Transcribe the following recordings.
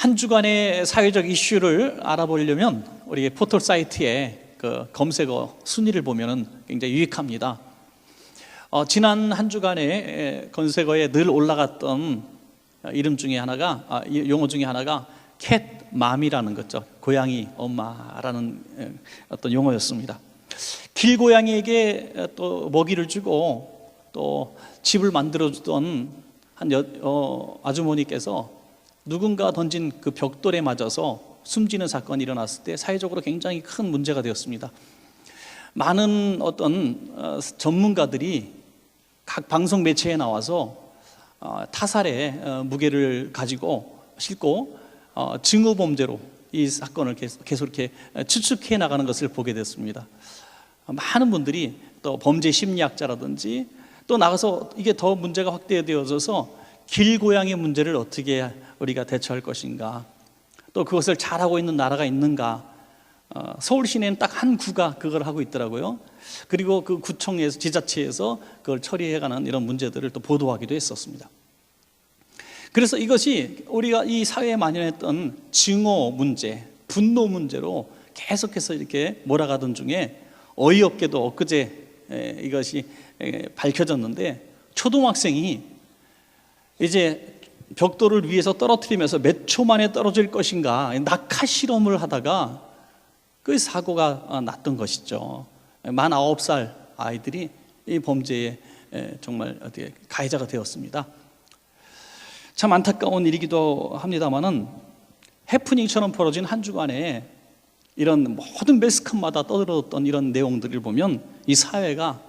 한 주간의 사회적 이슈를 알아보려면 우리 포털 사이트에 그 검색어 순위를 보면은 굉장히 유익합니다. 지난 한 주간의 검색어에 늘 올라갔던 이름 중에 하나가 용어 중에 하나가 캣맘이라는 거죠. 고양이 엄마라는 어떤 용어였습니다. 길고양이에게 또 먹이를 주고 또 집을 만들어주던 한 아주머니께서 누군가 던진 그 벽돌에 맞아서 숨지는 사건이 일어났을 때 사회적으로 굉장히 큰 문제가 되었습니다. 많은 어떤 전문가들이 각 방송 매체에 나와서 타살의 무게를 가지고 싣고 증오 범죄로 이 사건을 계속 이렇게 추측해 나가는 것을 보게 됐습니다. 많은 분들이 또 범죄 심리학자라든지 또 나가서 이게 더 문제가 확대되어져서 길고양이 문제를 어떻게 우리가 대처할 것인가, 또 그것을 잘하고 있는 나라가 있는가. 서울 시내는 딱 한 구가 그걸 하고 있더라고요. 그리고 그 구청에서, 지자체에서 그걸 처리해가는 이런 문제들을 또 보도하기도 했었습니다. 그래서 이것이 우리가 이 사회에 만연했던 증오 문제, 분노 문제로 계속해서 이렇게 몰아가던 중에 어이없게도 엊그제 이것이 밝혀졌는데, 초등학생이 이제 벽돌을 위에서 떨어뜨리면서 몇 초 만에 떨어질 것인가 낙하 실험을 하다가 그 사고가 났던 것이죠. 만 9살 아이들이 이 범죄에 정말 가해자가 되었습니다. 참 안타까운 일이기도 합니다만은 해프닝처럼 벌어진 한 주간에 이런 모든 매스컴마다 떠들었던 이런 내용들을 보면 이 사회가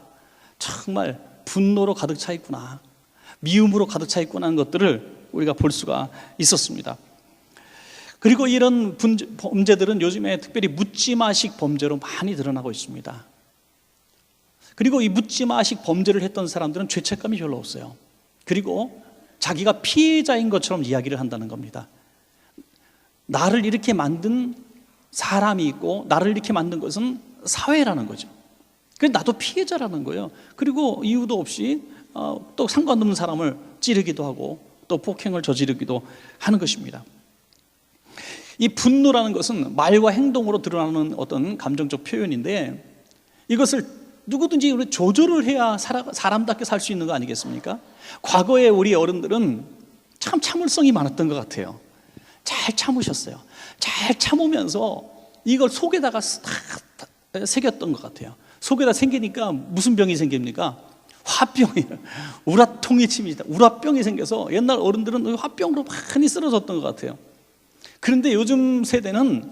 정말 분노로 가득 차 있구나, 미움으로 가득 차 있구나 하는 것들을 우리가 볼 수가 있었습니다. 그리고 이런 범죄들은 요즘에 특별히 묻지마식 범죄로 많이 드러나고 있습니다. 그리고 이 묻지마식 범죄를 했던 사람들은 죄책감이 별로 없어요. 그리고 자기가 피해자인 것처럼 이야기를 한다는 겁니다. 나를 이렇게 만든 사람이 있고 나를 이렇게 만든 것은 사회라는 거죠. 그래서 나도 피해자라는 거예요. 그리고 이유도 없이 또 상관없는 사람을 찌르기도 하고 또 폭행을 저지르기도 하는 것입니다. 이 분노라는 것은 말과 행동으로 드러나는 어떤 감정적 표현인데, 이것을 누구든지 우리 조절을 해야 사람답게 살 수 있는 거 아니겠습니까? 과거에 우리 어른들은 참 참을성이 많았던 것 같아요. 잘 참으셨어요. 잘 참으면서 이걸 속에다가 다 새겼던 것 같아요. 속에다 생기니까 무슨 병이 생깁니까? 화병이에요. 우라통이 침입니다. 우라병이 생겨서 옛날 어른들은 화병으로 많이 쓰러졌던 것 같아요. 그런데 요즘 세대는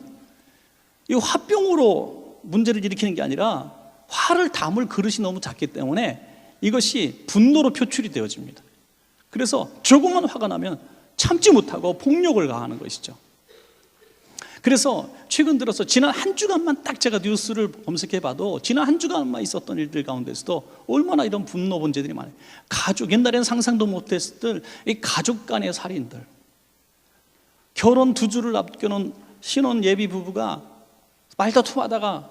이 화병으로 문제를 일으키는 게 아니라 화를 담을 그릇이 너무 작기 때문에 이것이 분노로 표출이 되어집니다. 그래서 조금만 화가 나면 참지 못하고 폭력을 가하는 것이죠. 그래서 최근 들어서 지난 한 주간만 딱 제가 뉴스를 검색해봐도 지난 한 주간만 있었던 일들 가운데서도 얼마나 이런 분노 범죄들이 많아요. 가족, 옛날에는 상상도 못했을 이 가족 간의 살인들, 결혼 2주를 앞겨놓은 신혼 예비 부부가 말다툼하다가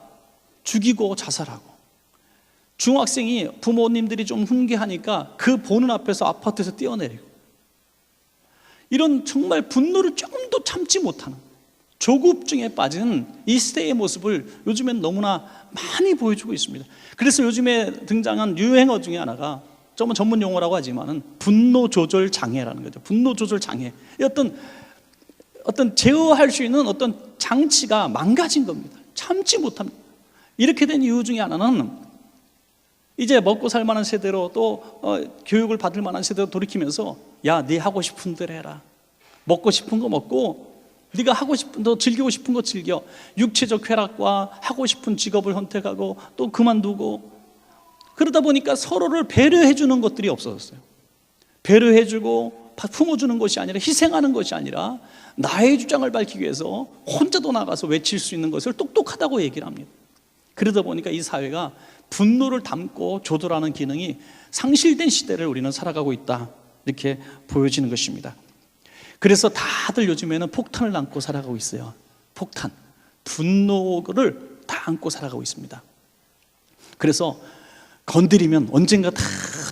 죽이고 자살하고, 중학생이 부모님들이 좀 훈계하니까 그 보는 앞에서 아파트에서 뛰어내리고, 이런 정말 분노를 조금도 참지 못하는 조급증에 빠진 이 시대의 모습을 요즘엔 너무나 많이 보여주고 있습니다. 그래서 요즘에 등장한 유행어 중에 하나가 좀 전문 용어라고 하지만은 분노 조절 장애라는 거죠. 분노 조절 장애. 어떤 제어할 수 있는 어떤 장치가 망가진 겁니다. 참지 못합니다. 이렇게 된 이유 중에 하나는 이제 먹고 살 만한 세대로 또 교육을 받을 만한 세대로 돌이키면서, 야, 네 하고 싶은 대로 해라. 먹고 싶은 거 먹고 네가 하고 싶은, 너 즐기고 싶은 거 즐겨. 육체적 쾌락과 하고 싶은 직업을 선택하고 또 그만두고, 그러다 보니까 서로를 배려해 주는 것들이 없어졌어요. 배려해 주고 품어주는 것이 아니라, 희생하는 것이 아니라 나의 주장을 밝히기 위해서 혼자도 나가서 외칠 수 있는 것을 똑똑하다고 얘기를 합니다. 그러다 보니까 이 사회가 분노를 담고 조절하는 기능이 상실된 시대를 우리는 살아가고 있다, 이렇게 보여지는 것입니다. 그래서 다들 요즘에는 폭탄을 안고 살아가고 있어요. 폭탄, 분노를 다 안고 살아가고 있습니다. 그래서 건드리면 언젠가 다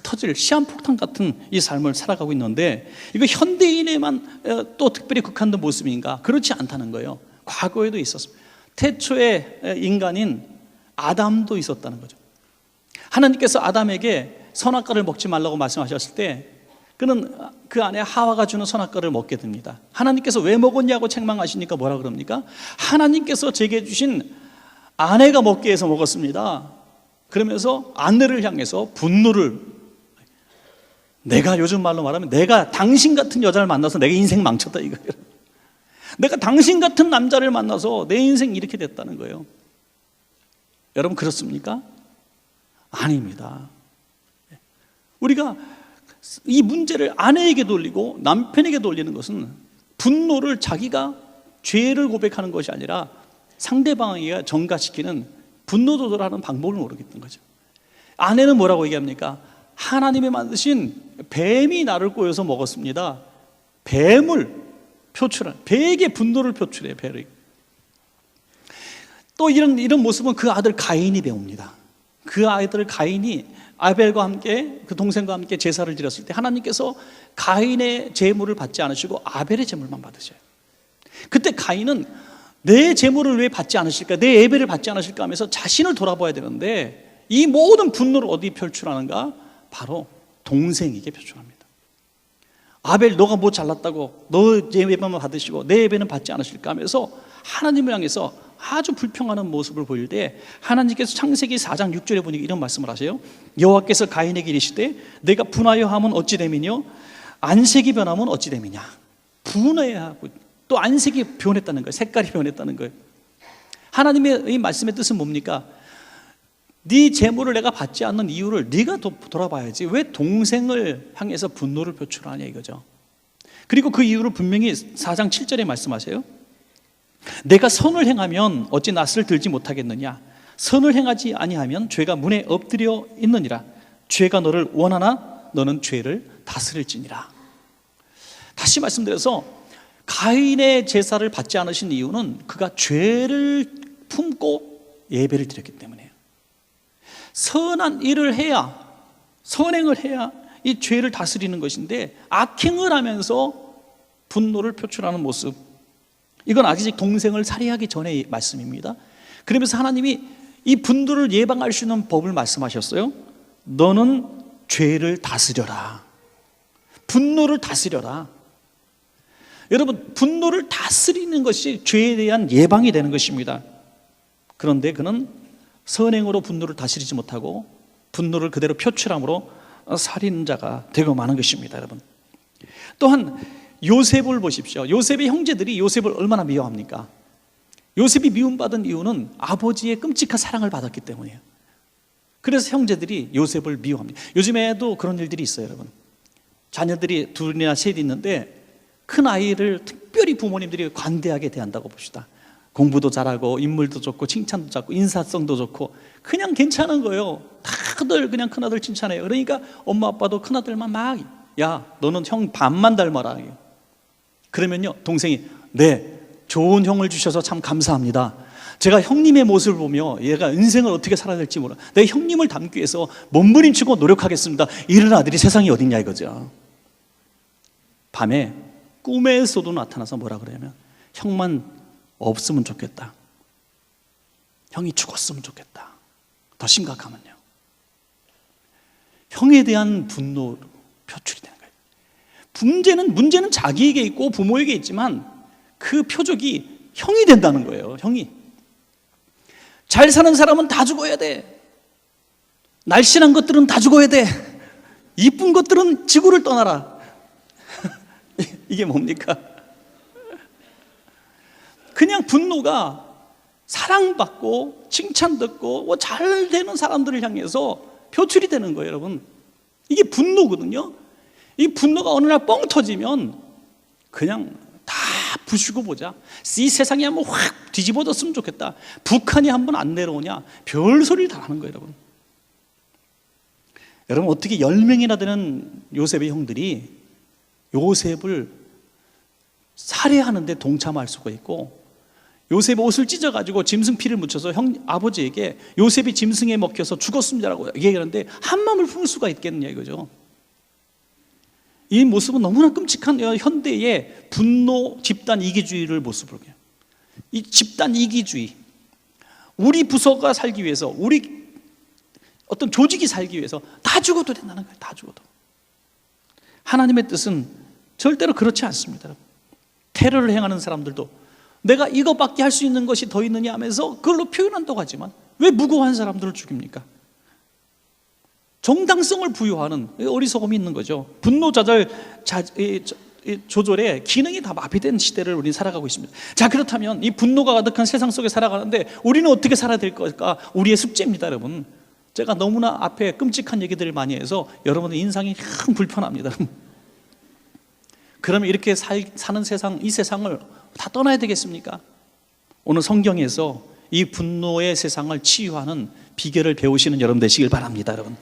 터질 시한폭탄 같은 이 삶을 살아가고 있는데, 이거 현대인에만 또 특별히 국한된 모습인가? 그렇지 않다는 거예요. 과거에도 있었습니다. 태초의 인간인 아담도 있었다는 거죠. 하나님께서 아담에게 선악과를 먹지 말라고 말씀하셨을 때 그는 그 안에 하와가 주는 선악과를 먹게 됩니다. 하나님께서 왜 먹었냐고 책망하시니까 뭐라 그럽니까? 하나님께서 제게 주신 아내가 먹게 해서 먹었습니다. 그러면서 아내를 향해서 분노를, 내가 요즘 말로 말하면 내가 당신 같은 여자를 만나서 내가 인생 망쳤다 이거예요. 내가 당신 같은 남자를 만나서 내 인생 이렇게 됐다는 거예요. 여러분 그렇습니까? 아닙니다. 우리가 이 문제를 아내에게 돌리고 남편에게 돌리는 것은 분노를 자기가 죄를 고백하는 것이 아니라 상대방에게 전가시키는 분노 조절하는 방법을 모르겠던 거죠. 아내는 뭐라고 얘기합니까? 하나님이 만드신 뱀이 나를 꼬여서 먹었습니다. 뱀을 표출한, 뱀에게 분노를 표출해요. 뱀을. 또 이런 모습은 그 아들 가인이 배웁니다. 그 아이들 가인이 아벨과 함께 그 동생과 함께 제사를 드렸을 때 하나님께서 가인의 제물을 받지 않으시고 아벨의 제물만 받으셔요. 그때 가인은 내 제물을 왜 받지 않으실까, 내 예배를 받지 않으실까 하면서 자신을 돌아봐야 되는데 이 모든 분노를 어디 표출하는가? 바로 동생에게 표출합니다. 아벨 너가 뭐 잘났다고, 너 예배만 받으시고 내 예배는 받지 않으실까 하면서 하나님을 향해서 아주 불평하는 모습을 보일 때 하나님께서 창세기 4장 6절에 보니 이런 말씀을 하세요. 여호와께서 가인에게 이르시되 내가 분하여 함은 어찌 됨이뇨 안색이 변하면 어찌 됨이냐. 분해하고 또 안색이 변했다는 거예요. 색깔이 변했다는 거예요. 하나님의 이 말씀의 뜻은 뭡니까? 네 재물을 내가 받지 않는 이유를 네가 돌아봐야지 왜 동생을 향해서 분노를 표출하냐 이거죠. 그리고 그 이유를 분명히 4장 7절에 말씀하세요. 내가 선을 행하면 어찌 낯을 들지 못하겠느냐. 선을 행하지 아니하면 죄가 문에 엎드려 있느니라. 죄가 너를 원하나 너는 죄를 다스릴지니라. 다시 말씀드려서 가인의 제사를 받지 않으신 이유는 그가 죄를 품고 예배를 드렸기 때문이에요. 선한 일을 해야, 선행을 해야 이 죄를 다스리는 것인데 악행을 하면서 분노를 표출하는 모습, 이건 아직 동생을 살해하기 전의 말씀입니다. 그러면서 하나님이 이 분노를 예방할 수 있는 법을 말씀하셨어요. 너는 죄를 다스려라. 분노를 다스려라. 여러분, 분노를 다스리는 것이 죄에 대한 예방이 되는 것입니다. 그런데 그는 선행으로 분노를 다스리지 못하고 분노를 그대로 표출함으로 살인자가 되고 마는 것입니다. 여러분, 또한 요셉을 보십시오. 요셉의 형제들이 요셉을 얼마나 미워합니까? 요셉이 미움받은 이유는 아버지의 끔찍한 사랑을 받았기 때문이에요. 그래서 형제들이 요셉을 미워합니다. 요즘에도 그런 일들이 있어요. 여러분, 자녀들이 둘이나 셋이 있는데 큰 아이를 특별히 부모님들이 관대하게 대한다고 봅시다. 공부도 잘하고 인물도 좋고 칭찬도 좋고 인사성도 좋고 그냥 괜찮은 거예요. 다들 그냥 큰아들 칭찬해요. 그러니까 엄마 아빠도 큰아들만 막, 야 너는 형 반만 닮아라. 그러면요 동생이, 네 좋은 형을 주셔서 참 감사합니다. 제가 형님의 모습을 보며 얘가 인생을 어떻게 살아야 될지 몰라. 내 형님을 닮기 위해서 몸부림치고 노력하겠습니다. 이런 아들이 세상에 어딨냐 이거죠. 밤에 꿈에서도 나타나서 뭐라 그러냐면 형만 없으면 좋겠다. 형이 죽었으면 좋겠다. 더 심각하면요, 형에 대한 분노로 표출이 되는 거예요. 문제는 자기에게 있고 부모에게 있지만 그 표적이 형이 된다는 거예요. 형이. 잘 사는 사람은 다 죽어야 돼. 날씬한 것들은 다 죽어야 돼. 이쁜 것들은 지구를 떠나라. 이게 뭡니까? 그냥 분노가 사랑받고 칭찬듣고 잘 되는 사람들을 향해서 표출이 되는 거예요. 여러분, 이게 분노거든요. 이 분노가 어느 날 뻥 터지면 그냥 다 부수고 보자. 이 세상이 한번 확 뒤집어졌으면 좋겠다. 북한이 한번 안 내려오냐. 별소리를 다 하는 거예요. 여러분 어떻게 10명이나 되는 요셉의 형들이 요셉을 살해하는데 동참할 수가 있고 요셉의 옷을 찢어가지고 짐승 피를 묻혀서 아버지에게 요셉이 짐승에 먹혀서 죽었습니다라고 얘기하는데 한마음을 품을 수가 있겠느냐 이거죠. 이 모습은 너무나 끔찍한 현대의 분노 집단 이기주의를 모습으로, 이 집단 이기주의, 우리 부서가 살기 위해서, 우리 어떤 조직이 살기 위해서 다 죽어도 된다는 거예요. 다 죽어도. 하나님의 뜻은 절대로 그렇지 않습니다. 테러를 행하는 사람들도 내가 이것밖에 할 수 있는 것이 더 있느냐 하면서 그걸로 표현한다고 하지만 왜 무고한 사람들을 죽입니까? 정당성을 부여하는 어리석음이 있는 거죠. 분노 조절의 기능이 다 마비된 시대를 우리는 살아가고 있습니다. 자, 그렇다면 이 분노가 가득한 세상 속에 살아가는데 우리는 어떻게 살아야 될 걸까? 우리의 숙제입니다, 여러분. 제가 너무나 앞에 끔찍한 얘기들을 많이 해서 여러분의 인상이 참 불편합니다. 그러면 이렇게 사는 세상, 이 세상을 다 떠나야 되겠습니까? 오늘 성경에서 이 분노의 세상을 치유하는 비결을 배우시는 여러분 되시길 바랍니다, 여러분.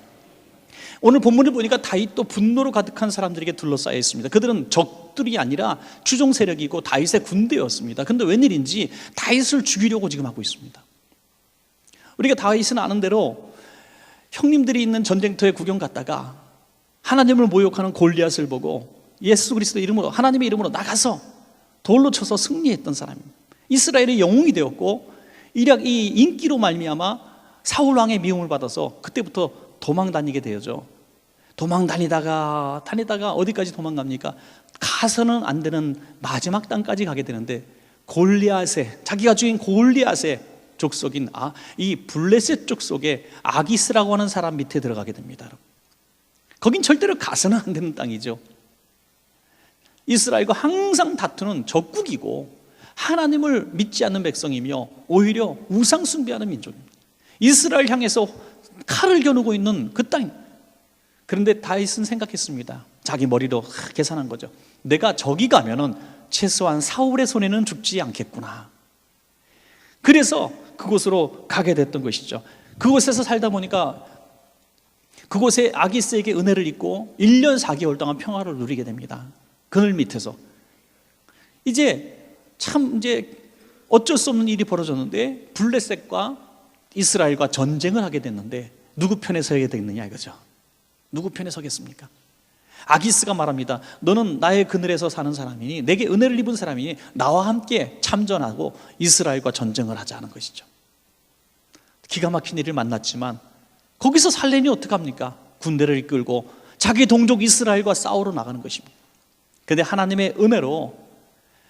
오늘 본문을 보니까 다윗도 분노로 가득한 사람들에게 둘러싸여 있습니다. 그들은 적들이 아니라 추종 세력이고 다윗의 군대였습니다. 그런데 웬일인지 다윗을 죽이려고 지금 하고 있습니다. 우리가 다윗은 아는 대로 형님들이 있는 전쟁터에 구경 갔다가 하나님을 모욕하는 골리앗을 보고 예수 그리스도 이름으로, 하나님의 이름으로 나가서 돌로 쳐서 승리했던 사람입니다. 이스라엘의 영웅이 되었고 이 인기로 말미암아 사울 왕의 미움을 받아서 그때부터 도망 다니게 되죠. 도망 다니다가 어디까지 도망갑니까? 가서는 안 되는 마지막 땅까지 가게 되는데 자기가 죽인 골리앗의 족속인 이 블레셋 족속의 아기스라고 하는 사람 밑에 들어가게 됩니다. 거긴 절대로 가서는 안 되는 땅이죠. 이스라엘과 항상 다투는 적국이고 하나님을 믿지 않는 백성이며 오히려 우상 숭배하는 민족입니다. 이스라엘 향해서 칼을 겨누고 있는 그 땅. 그런데 다윗은 생각했습니다. 자기 머리로 계산한 거죠. 내가 저기 가면은 최소한 사울의 손에는 죽지 않겠구나. 그래서 그곳으로 가게 됐던 것이죠. 그곳에서 살다 보니까 그곳에 아기스에게 은혜를 입고 1년 4개월 동안 평화를 누리게 됩니다. 그늘 밑에서. 이제 어쩔 수 없는 일이 벌어졌는데 블레셋과 이스라엘과 전쟁을 하게 됐는데 누구 편에 서게 됐느냐 이거죠. 누구 편에 서겠습니까? 아기스가 말합니다. 너는 나의 그늘에서 사는 사람이니, 내게 은혜를 입은 사람이니 나와 함께 참전하고 이스라엘과 전쟁을 하자는 것이죠. 기가 막힌 일을 만났지만 거기서 살려니 어떡합니까? 군대를 이끌고 자기 동족 이스라엘과 싸우러 나가는 것입니다. 그런데 하나님의 은혜로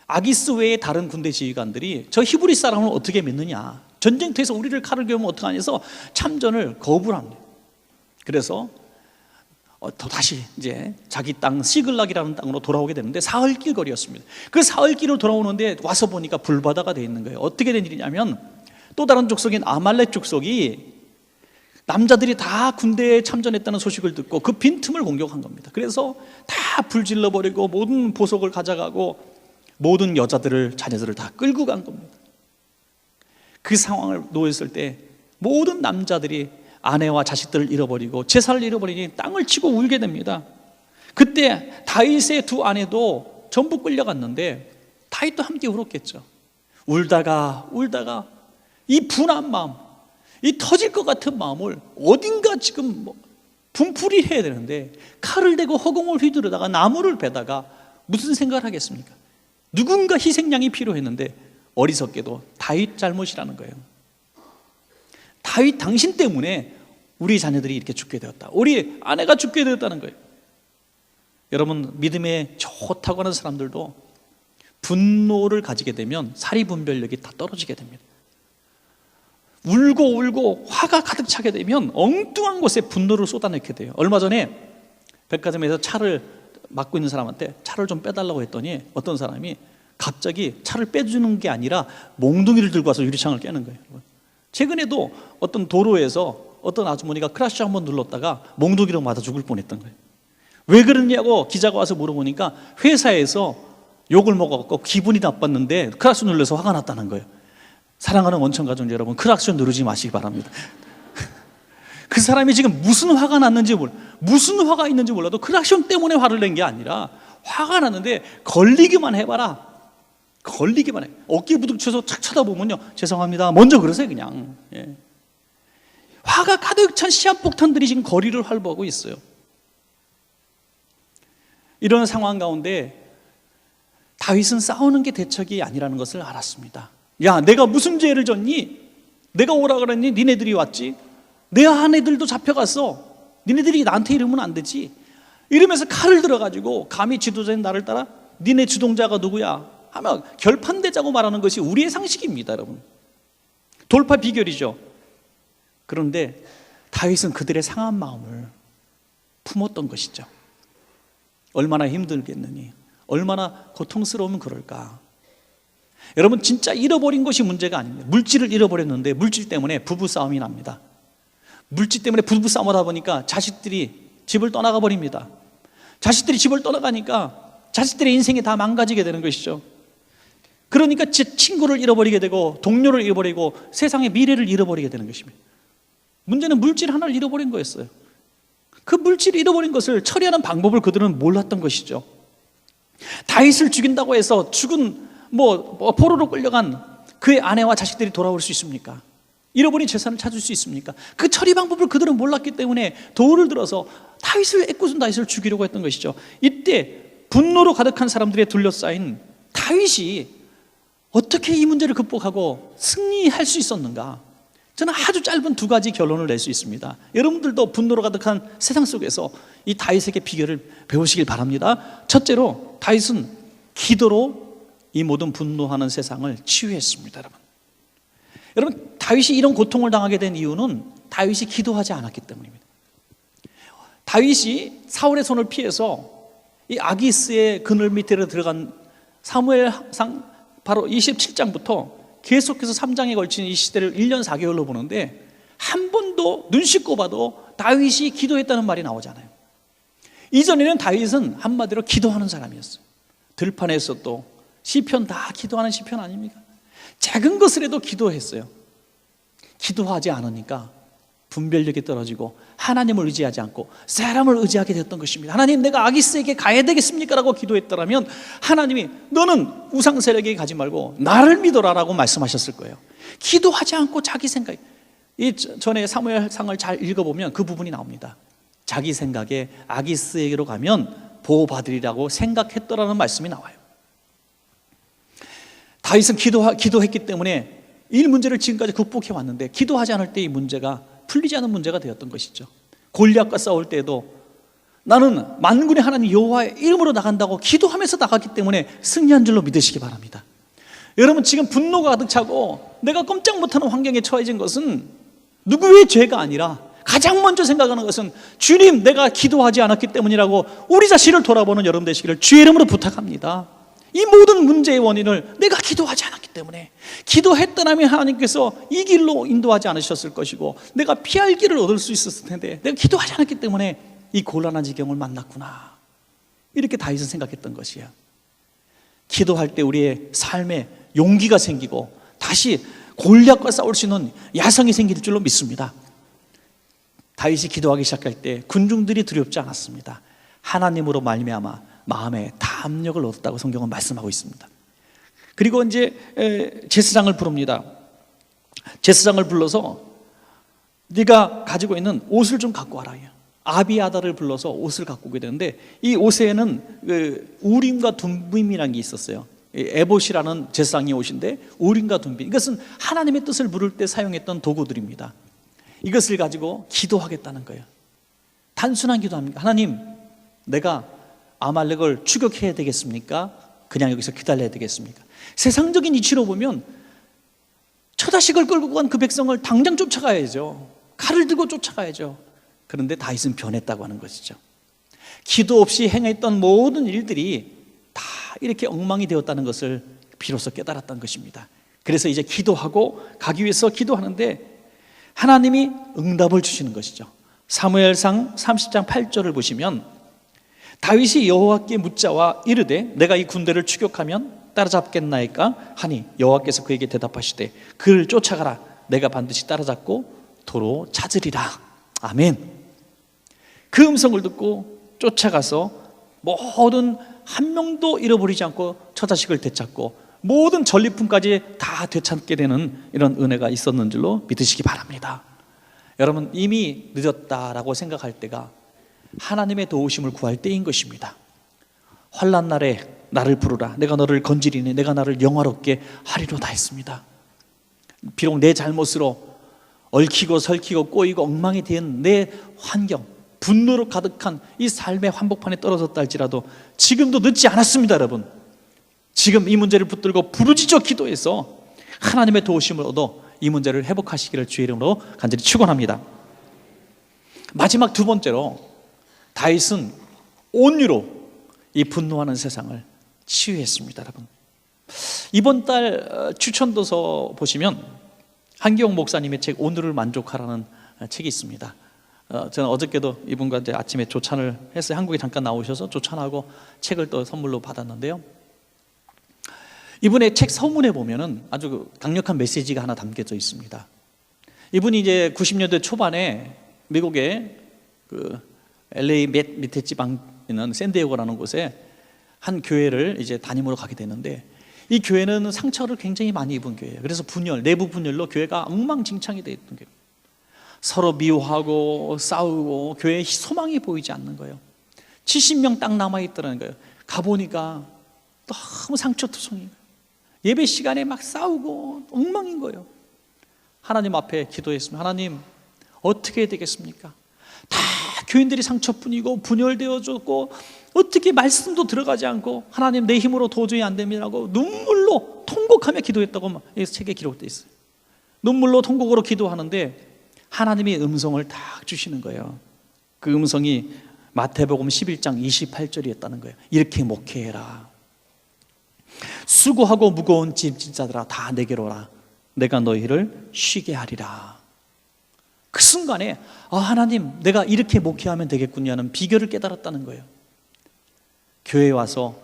아기스 외의 다른 군대 지휘관들이 저 히브리 사람을 어떻게 믿느냐, 전쟁터에서 우리를 칼을 겨누면 어떡하냐 해서 참전을 거부를 합니다. 그래서 다시 이제 자기 땅 시글락이라는 땅으로 돌아오게 되는데 사흘길 거리였습니다. 그 사흘길을 돌아오는데 와서 보니까 불바다가 되어 있는 거예요. 어떻게 된 일이냐면 또 다른 족속인 아말렉 족속이 남자들이 다 군대에 참전했다는 소식을 듣고 그 빈틈을 공격한 겁니다. 그래서 다 불질러 버리고 모든 보석을 가져가고 모든 여자들을, 자녀들을 다 끌고 간 겁니다. 그 상황을 놓였을 때 모든 남자들이 아내와 자식들을 잃어버리고 재산을 잃어버리니 땅을 치고 울게 됩니다. 그때 다윗의 두 아내도 전부 끌려갔는데 다윗도 함께 울었겠죠. 울다가 이 분한 마음, 이 터질 것 같은 마음을 어딘가 지금 분풀이 해야 되는데 칼을 대고 허공을 휘두르다가 나무를 베다가 무슨 생각을 하겠습니까? 누군가 희생양이 필요했는데 어리석게도 다윗 잘못이라는 거예요. 다윗 당신 때문에 우리 자녀들이 이렇게 죽게 되었다, 우리 아내가 죽게 되었다는 거예요. 여러분, 믿음에 좋다고 하는 사람들도 분노를 가지게 되면 사리분별력이 다 떨어지게 됩니다. 울고 화가 가득 차게 되면 엉뚱한 곳에 분노를 쏟아내게 돼요. 얼마 전에 백화점에서 차를 막고 있는 사람한테 차를 좀 빼달라고 했더니 어떤 사람이 갑자기 차를 빼주는 게 아니라 몽둥이를 들고 와서 유리창을 깨는 거예요. 최근에도 어떤 도로에서 어떤 아주머니가 크라시 한번 눌렀다가 몽둥이로 맞아 죽을 뻔했던 거예요. 왜 그러냐고 기자가 와서 물어보니까 회사에서 욕을 먹어갖고 기분이 나빴는데 크라시 눌러서 화가 났다는 거예요. 사랑하는 원천가족 여러분, 크락션 누르지 마시기 바랍니다. 그 사람이 지금 무슨 화가 났는지 무슨 화가 있는지 몰라도 크락션 때문에 화를 낸 게 아니라 화가 났는데 걸리기만 해봐라, 걸리기만 해. 어깨 부딪혀서 착 쳐다보면요, 죄송합니다 먼저 그러세요 그냥. 예. 화가 가득 찬 시한폭탄들이 지금 거리를 활보하고 있어요. 이런 상황 가운데 다윗은 싸우는 게 대책이 아니라는 것을 알았습니다. 야, 내가 무슨 죄를 졌니? 내가 오라 그랬니? 니네들이 왔지. 내 아내들도 잡혀갔어. 니네들이 나한테 이러면 안 되지. 이러면서 칼을 들어가지고 감히 지도자인 나를 따라 니네 주동자가 누구야? 하며 결판되자고 말하는 것이 우리의 상식입니다, 여러분. 돌파 비결이죠. 그런데 다윗은 그들의 상한 마음을 품었던 것이죠. 얼마나 힘들겠느니, 얼마나 고통스러우면 그럴까. 여러분, 진짜 잃어버린 것이 문제가 아닙니다. 물질을 잃어버렸는데 물질 때문에 부부싸움이 납니다. 물질 때문에 부부싸움을 하다 보니까 자식들이 집을 떠나가 버립니다. 자식들이 집을 떠나가니까 자식들의 인생이 다 망가지게 되는 것이죠. 그러니까 제 친구를 잃어버리게 되고 동료를 잃어버리고 세상의 미래를 잃어버리게 되는 것입니다. 문제는 물질 하나를 잃어버린 거였어요. 그 물질을 잃어버린 것을 처리하는 방법을 그들은 몰랐던 것이죠. 다윗을 죽인다고 해서 죽은 포로로 끌려간 그의 아내와 자식들이 돌아올 수 있습니까? 잃어버린 재산을 찾을 수 있습니까? 그 처리 방법을 그들은 몰랐기 때문에 돌을 들어서 다윗을 애꿎은 다윗을 죽이려고 했던 것이죠. 이때 분노로 가득한 사람들에 둘러싸인 다윗이 어떻게 이 문제를 극복하고 승리할 수 있었는가? 저는 아주 짧은 두 가지 결론을 낼 수 있습니다. 여러분들도 분노로 가득한 세상 속에서 이 다윗에게 비결을 배우시길 바랍니다. 첫째로, 다윗은 기도로 이 모든 분노하는 세상을 치유했습니다. 여러분, 다윗이 이런 고통을 당하게 된 이유는 다윗이 기도하지 않았기 때문입니다. 다윗이 사울의 손을 피해서 이 아기스의 그늘 밑으로 들어간 사무엘상 바로 27장부터 계속해서 3장에 걸친 이 시대를 1년 4개월로 보는데 한 번도 눈 씻고 봐도 다윗이 기도했다는 말이 나오잖아요. 이전에는 다윗은 한마디로 기도하는 사람이었어요. 들판에서도 시편 다 기도하는 시편 아닙니까? 작은 것을 해도 기도했어요. 기도하지 않으니까 분별력이 떨어지고 하나님을 의지하지 않고 사람을 의지하게 됐던 것입니다. 하나님, 내가 아기스에게 가야 되겠습니까? 라고 기도했더라면 하나님이 너는 우상 세력에게 가지 말고 나를 믿어라라고 말씀하셨을 거예요. 기도하지 않고 자기 생각, 이 전에 사무엘상을 잘 읽어보면 그 부분이 나옵니다. 자기 생각에 아기스에게로 가면 보호받으리라고 생각했더라는 말씀이 나와요. 다윗은 기도했기 때문에 이 문제를 지금까지 극복해 왔는데, 기도하지 않을 때 이 문제가 풀리지 않은 문제가 되었던 것이죠. 골리앗과 싸울 때에도 나는 만군의 하나님 여호와의 이름으로 나간다고 기도하면서 나갔기 때문에 승리한 줄로 믿으시기 바랍니다. 여러분, 지금 분노가 가득 차고 내가 꼼짝 못하는 환경에 처해진 것은 누구의 죄가 아니라 가장 먼저 생각하는 것은 주님, 내가 기도하지 않았기 때문이라고 우리 자신을 돌아보는 여러분 되시기를 주의 이름으로 부탁합니다. 이 모든 문제의 원인을 내가 기도하지 않았기 때문에, 기도했더라면 하나님께서 이 길로 인도하지 않으셨을 것이고 내가 피할 길을 얻을 수 있었을 텐데 내가 기도하지 않았기 때문에 이 곤란한 지경을 만났구나, 이렇게 다윗은 생각했던 것이에요. 기도할 때 우리의 삶에 용기가 생기고 다시 골리앗과 싸울 수 있는 야성이 생길 줄로 믿습니다. 다윗이 기도하기 시작할 때 군중들이 두렵지 않았습니다. 하나님으로 말미암아 마음에 담력을 얻었다고 성경은 말씀하고 있습니다. 그리고 이제 제사장을 부릅니다. 제사장을 불러서 네가 가지고 있는 옷을 좀 갖고 와라. 아비아다를 불러서 옷을 갖고 오게 되는데, 이 옷에는 우림과 둠빔이라는 게 있었어요. 에봇이라는 제사장의 옷인데 우림과 둠빔, 이것은 하나님의 뜻을 물을 때 사용했던 도구들입니다. 이것을 가지고 기도하겠다는 거예요. 단순한 기도합니다. 하나님, 내가 아말렉을 추격해야 되겠습니까? 그냥 여기서 기다려야 되겠습니까? 세상적인 이치로 보면 처자식을 끌고 간 그 백성을 당장 쫓아가야죠. 칼을 들고 쫓아가야죠. 그런데 다윗은 변했다고 하는 것이죠. 기도 없이 행했던 모든 일들이 다 이렇게 엉망이 되었다는 것을 비로소 깨달았던 것입니다. 그래서 이제 기도하고 가기 위해서 기도하는데 하나님이 응답을 주시는 것이죠. 사무엘상 30장 8절을 보시면 다윗이 여호와께 묻자와 이르되 내가 이 군대를 추격하면 따라잡겠나이까 하니 여호와께서 그에게 대답하시되 그를 쫓아가라. 내가 반드시 따라잡고 도로 찾으리라. 아멘. 그 음성을 듣고 쫓아가서 모든 한 명도 잃어버리지 않고 처자식을 되찾고 모든 전리품까지 다 되찾게 되는 이런 은혜가 있었는 줄로 믿으시기 바랍니다. 여러분, 이미 늦었다라고 생각할 때가 하나님의 도우심을 구할 때인 것입니다. 환난 날에 나를 부르라, 내가 너를 건지리니 내가 나를 영화롭게 하리로다 했습니다. 비록 내 잘못으로 얽히고 설키고 꼬이고 엉망이 된 내 환경, 분노로 가득한 이 삶의 한복판에 떨어졌다 할지라도 지금도 늦지 않았습니다. 여러분, 지금 이 문제를 붙들고 부르짖어 기도해서 하나님의 도우심을 얻어 이 문제를 회복하시기를 주의 이름으로 간절히 축원합니다. 마지막 두 번째로, 다윗은 온유로 이 분노하는 세상을 치유했습니다. 여러분, 이번 달 추천도서 보시면 한기용 목사님의 책 온유를 만족하라는 책이 있습니다. 저는 어저께도 이분과 이제 아침에 조찬을 했어요. 한국에 잠깐 나오셔서 조찬하고 책을 또 선물로 받았는데요, 이분의 책 서문에 보면은 아주 강력한 메시지가 하나 담겨져 있습니다. 이분이 이제 90년대 초반에 미국의 그 LA 밑에 지방에 있는 샌디에고라는 곳에 한 교회를 이제 담임으로 가게 되는데, 이 교회는 상처를 굉장히 많이 입은 교회예요. 그래서 분열, 내부 분열로 교회가 엉망진창이 되어 있던 교회. 서로 미워하고 싸우고 교회에 소망이 보이지 않는 거예요. 70명 딱 남아있더라는 거예요. 가보니까 너무 상처투성이에요. 예배 시간에 막 싸우고 엉망인 거예요. 하나님 앞에 기도했습니다. 하나님, 어떻게 해야 되겠습니까? 다 교인들이 상처뿐이고 분열되어졌고 어떻게 말씀도 들어가지 않고 하나님 내 힘으로 도저히 안 됩니다라고 눈물로 통곡하며 기도했다고 이 책에 기록되어 있어요. 눈물로 통곡으로 기도하는데 하나님이 음성을 딱 주시는 거예요. 그 음성이 마태복음 11장 28절이었다는 거예요. 이렇게 목회해라. 수고하고 무거운 짐진 자들아 다 내게로 오라. 내가 너희를 쉬게 하리라. 그 순간에 하나님, 내가 이렇게 목회하면 되겠군요 하는 비결을 깨달았다는 거예요. 교회에 와서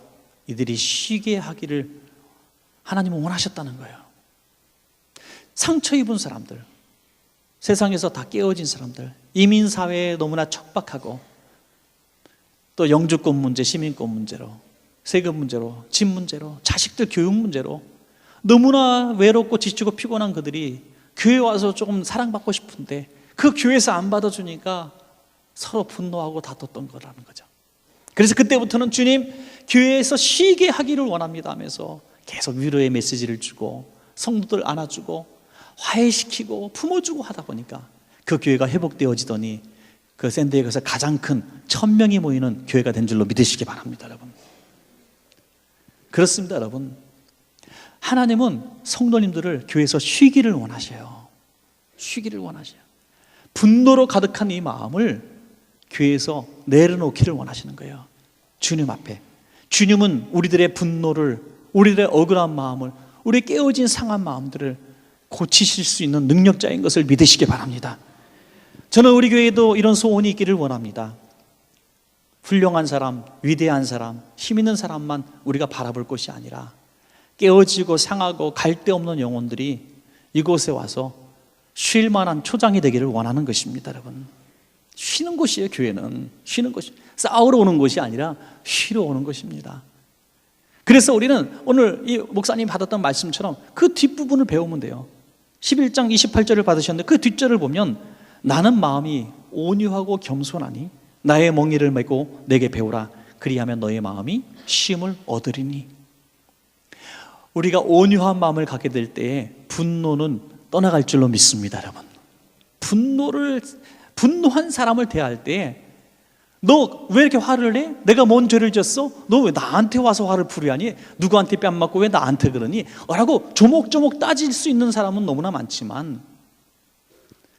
이들이 쉬게 하기를 하나님은 원하셨다는 거예요. 상처 입은 사람들, 세상에서 다 깨어진 사람들, 이민사회에 너무나 척박하고 또 영주권 문제, 시민권 문제로, 세금 문제로, 집 문제로, 자식들 교육 문제로 너무나 외롭고 지치고 피곤한 그들이 교회 와서 조금 사랑받고 싶은데 그 교회에서 안 받아주니까 서로 분노하고 다퉜던 거라는 거죠. 그래서 그때부터는 주님, 교회에서 쉬게 하기를 원합니다 하면서 계속 위로의 메시지를 주고 성도들 안아주고 화해시키고 품어주고 하다 보니까 그 교회가 회복되어지더니 그 샌디에고에서 가장 큰 1000명이 모이는 교회가 된 줄로 믿으시기 바랍니다. 여러분, 그렇습니다. 여러분, 하나님은 성도님들을 교회에서 쉬기를 원하셔요. 쉬기를 원하셔요. 분노로 가득한 이 마음을 교회에서 내려놓기를 원하시는 거예요. 주님 앞에. 주님은 우리들의 분노를, 우리들의 억울한 마음을, 우리 깨어진 상한 마음들을 고치실 수 있는 능력자인 것을 믿으시기 바랍니다. 저는 우리 교회에도 이런 소원이 있기를 원합니다. 훌륭한 사람, 위대한 사람, 힘 있는 사람만 우리가 바라볼 것이 아니라 깨어지고 상하고 갈데 없는 영혼들이 이곳에 와서 쉴 만한 초장이 되기를 원하는 것입니다. 여러분, 쉬는 곳이에요. 교회는 쉬는 곳이, 싸우러 오는 곳이 아니라 쉬러 오는 것입니다. 그래서 우리는 오늘 이 목사님 받았던 말씀처럼 그 뒷부분을 배우면 돼요. 11장 28절을 받으셨는데 그 뒷절을 보면 나는 마음이 온유하고 겸손하니 나의 멍에를 메고 내게 배우라. 그리하면 너의 마음이 쉼을 얻으리니. 우리가 온유한 마음을 갖게 될 때에 분노는 떠나갈 줄로 믿습니다. 여러분, 분노한 사람을 대할 때 너 왜 이렇게 화를 내? 내가 뭔 죄를 졌어? 너 왜 나한테 와서 화를 풀이하니? 누구한테 뺨 맞고 왜 나한테 그러니? 라고 조목조목 따질 수 있는 사람은 너무나 많지만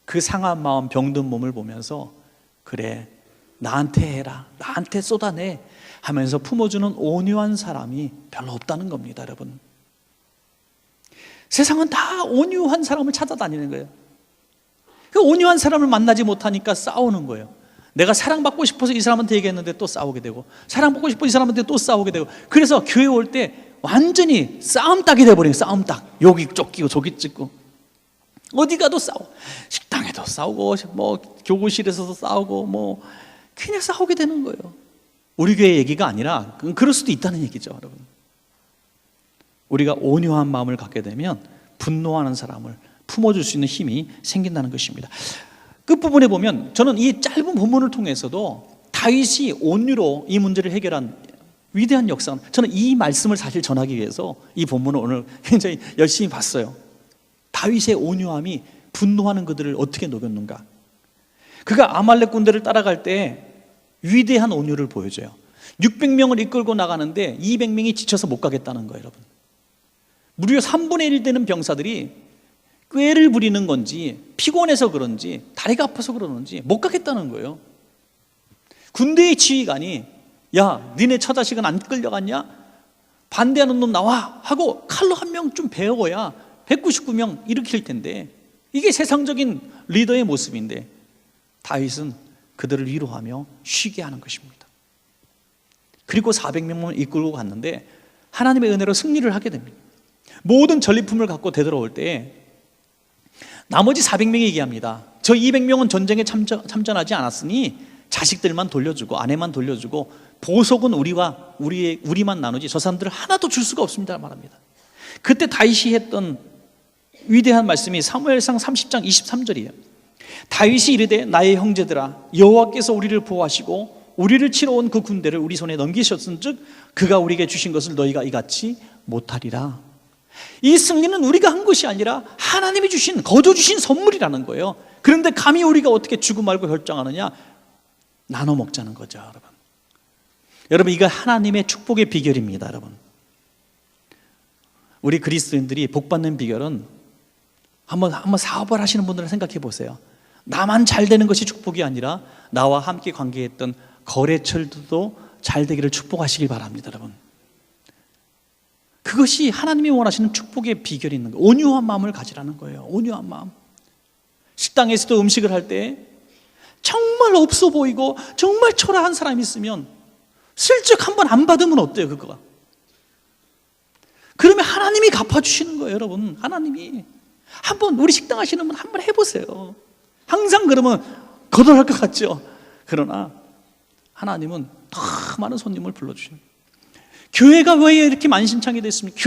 그 상한 마음, 병든 몸을 보면서 그래, 나한테 해라, 나한테 쏟아내 하면서 품어주는 온유한 사람이 별로 없다는 겁니다. 여러분, 세상은 다 온유한 사람을 찾아다니는 거예요. 그 온유한 사람을 만나지 못하니까 싸우는 거예요. 내가 사랑받고 싶어서 이 사람한테 얘기했는데 또 싸우게 되고, 사랑받고 싶어 이 사람한테 또 싸우게 되고, 그래서 교회 올 때 완전히 싸움닭이 돼버린 거예요. 싸움닭. 여기 쫓기고 저기 찍고 어디 가도 싸우고, 식당에도 싸우고 뭐 교구실에서도 싸우고 뭐 그냥 싸우게 되는 거예요. 우리 교회 얘기가 아니라 그럴 수도 있다는 얘기죠. 여러분, 우리가 온유한 마음을 갖게 되면 분노하는 사람을 품어줄 수 있는 힘이 생긴다는 것입니다. 끝부분에 보면 저는 이 짧은 본문을 통해서도 다윗이 온유로 이 문제를 해결한 위대한 역사, 저는 이 말씀을 사실 전하기 위해서 이 본문을 오늘 굉장히 열심히 봤어요. 다윗의 온유함이 분노하는 그들을 어떻게 녹였는가. 그가 아말렉 군대를 따라갈 때 위대한 온유를 보여줘요. 600명을 이끌고 나가는데 200명이 지쳐서 못 가겠다는 거예요, 여러분. 무려 3분의 1 되는 병사들이 꾀를 부리는 건지 피곤해서 그런지 다리가 아파서 그러는지 못 가겠다는 거예요. 군대의 지휘관이 야, 니네 처자식은 안 끌려갔냐? 반대하는 놈 나와 하고 칼로 한 명 좀 베어야 199명 일으킬 텐데, 이게 세상적인 리더의 모습인데 다윗은 그들을 위로하며 쉬게 하는 것입니다. 그리고 400명만 이끌고 갔는데 하나님의 은혜로 승리를 하게 됩니다. 모든 전리품을 갖고 되돌아올 때 나머지 400명이 얘기합니다. 저 200명은 전쟁에 참전하지 않았으니 자식들만 돌려주고 아내만 돌려주고 보석은 우리만 나누지 저 사람들을 하나도 줄 수가 없습니다 말합니다. 그때 다윗이 했던 위대한 말씀이 사무엘상 30장 23절이에요. 다윗이 이르되 나의 형제들아, 여호와께서 우리를 보호하시고 우리를 치러 온 그 군대를 우리 손에 넘기셨은즉 그가 우리에게 주신 것을 너희가 이같이 못하리라. 이 승리는 우리가 한 것이 아니라 하나님이 주신, 거저 주신 선물이라는 거예요. 그런데 감히 우리가 어떻게 주고 말고 결정하느냐? 나눠 먹자는 거죠, 여러분. 여러분, 이거 하나님의 축복의 비결입니다, 여러분. 우리 그리스도인들이 복 받는 비결은 한번 사업을 하시는 분들은 생각해 보세요. 나만 잘 되는 것이 축복이 아니라 나와 함께 관계했던 거래처들도 잘 되기를 축복하시길 바랍니다, 여러분. 그것이 하나님이 원하시는 축복의 비결이 있는 거예요. 온유한 마음을 가지라는 거예요. 온유한 마음. 식당에서도 음식을 할 때 정말 없어 보이고 정말 초라한 사람이 있으면 슬쩍 한번 안 받으면 어때요, 그거가? 그러면 하나님이 갚아주시는 거예요, 여러분. 하나님이. 한번 우리 식당 하시는 분 한번 해보세요. 항상 그러면 거절할 것 같죠. 그러나 하나님은 더 많은 손님을 불러주시는 거예요. 교회가 왜 이렇게 만신창이 됐습니까?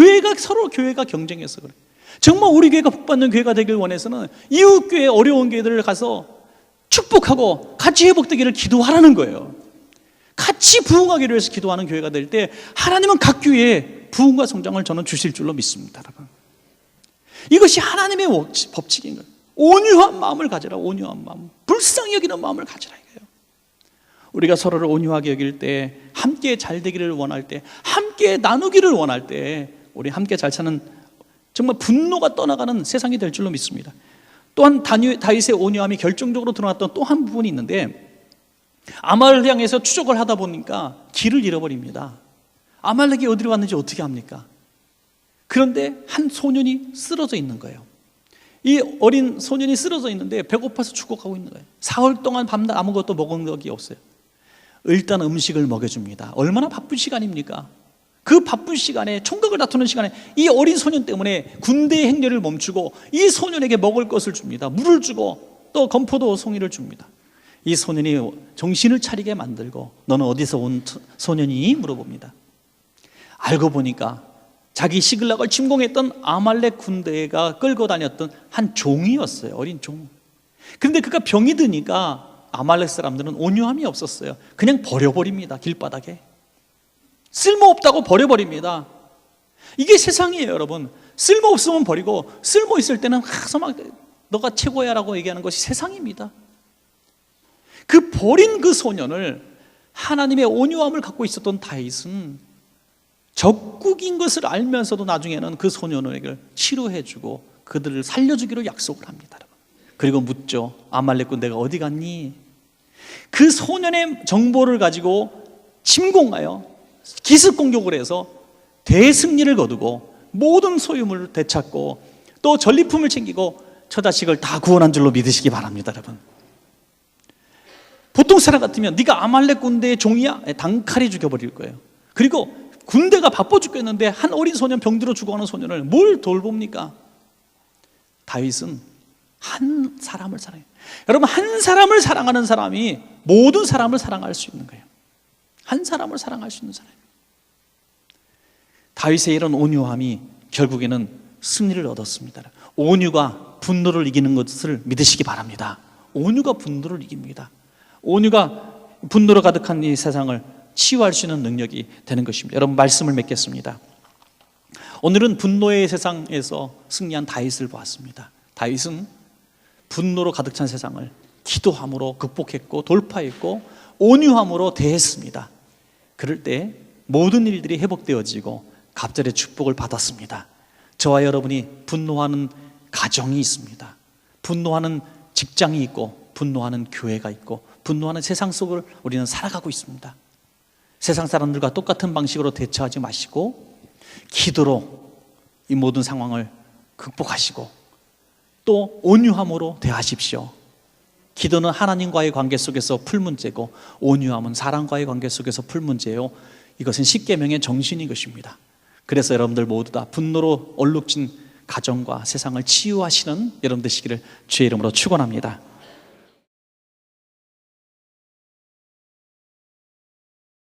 교회가 경쟁해서 그래요. 정말 우리 교회가 복받는 교회가 되길 원해서는 이웃교회 어려운 교회들을 가서 축복하고 같이 회복되기를 기도하라는 거예요. 같이 부흥하기를 위해서 기도하는 교회가 될 때 하나님은 각 교회에 부흥과 성장을 저는 주실 줄로 믿습니다, 여러분. 이것이 하나님의 법칙인 거예요. 온유한 마음을 가져라. 온유한 마음, 불쌍히 여기는 마음을 가져라 이거예요. 우리가 서로를 온유하게 여길 때, 함께 잘 되기를 원할 때, 함께 나누기를 원할 때 우리 함께 잘 사는, 정말 분노가 떠나가는 세상이 될 줄로 믿습니다. 또한 다윗의 온유함이 결정적으로 드러났던 또 한 부분이 있는데, 아말렉을 향해서 추적을 하다 보니까 길을 잃어버립니다. 아말렉이 어디로 갔는지 어떻게 합니까? 그런데 한 소년이 쓰러져 있는 거예요. 이 어린 소년이 쓰러져 있는데 배고파서 죽어가고 있는 거예요. 사흘 동안 밤낮 아무것도 먹은 적이 없어요. 일단 음식을 먹여줍니다. 얼마나 바쁜 시간입니까? 그 바쁜 시간에, 총각을 다투는 시간에 이 어린 소년 때문에 군대의 행렬을 멈추고 이 소년에게 먹을 것을 줍니다. 물을 주고 또 건포도 송이를 줍니다. 이 소년이 정신을 차리게 만들고 너는 어디서 온 소년이? 물어봅니다. 알고 보니까 자기 시글락을 침공했던 아말렉 군대가 끌고 다녔던 한 종이었어요. 어린 종. 그런데 그가 병이 드니까 아말렉 사람들은 온유함이 없었어요. 그냥 버려버립니다. 길바닥에. 쓸모없다고 버려버립니다. 이게 세상이에요, 여러분. 쓸모없으면 버리고 쓸모있을 때는 막 너가 최고야 라고 얘기하는 것이 세상입니다. 그 버린 그 소년을, 하나님의 온유함을 갖고 있었던 다윗은 적국인 것을 알면서도 나중에는 그 소년에게 치료해주고 그들을 살려주기로 약속을 합니다. 그리고 묻죠. 아말렉 군대가 어디 갔니? 그 소년의 정보를 가지고 침공하여 기습 공격을 해서 대승리를 거두고 모든 소유물을 되찾고 또 전리품을 챙기고 처자식을 다 구원한 줄로 믿으시기 바랍니다, 여러분. 보통 사람 같으면 네가 아말렉 군대의 종이야? 단칼에 죽여버릴 거예요. 그리고 군대가 바빠 죽겠는데 한 어린 소년, 병들어 죽어가는 소년을 뭘 돌봅니까? 다윗은 한 사람을 사랑해요. 여러분, 한 사람을 사랑하는 사람이 모든 사람을 사랑할 수 있는 거예요. 한 사람을 사랑할 수 있는 사람. 다윗의 이런 온유함이 결국에는 승리를 얻었습니다. 온유가 분노를 이기는 것을 믿으시기 바랍니다. 온유가 분노를 이깁니다. 온유가 분노로 가득한 이 세상을 치유할 수 있는 능력이 되는 것입니다. 여러분, 말씀을 맺겠습니다. 오늘은 분노의 세상에서 승리한 다윗을 보았습니다. 다윗은 분노로 가득 찬 세상을 기도함으로 극복했고 돌파했고 온유함으로 대했습니다. 그럴 때 모든 일들이 회복되어지고 갑절의 축복을 받았습니다. 저와 여러분이 분노하는 가정이 있습니다. 분노하는 직장이 있고 분노하는 교회가 있고 분노하는 세상 속을 우리는 살아가고 있습니다. 세상 사람들과 똑같은 방식으로 대처하지 마시고 기도로 이 모든 상황을 극복하시고 또 온유함으로 대하십시오. 기도는 하나님과의 관계 속에서 풀 문제고 온유함은 사람과의 관계 속에서 풀 문제예요. 이것은 십계명의 정신인 것입니다. 그래서 여러분들 모두 다 분노로 얼룩진 가정과 세상을 치유하시는 여러분 되시기를 주의 이름으로 축원합니다.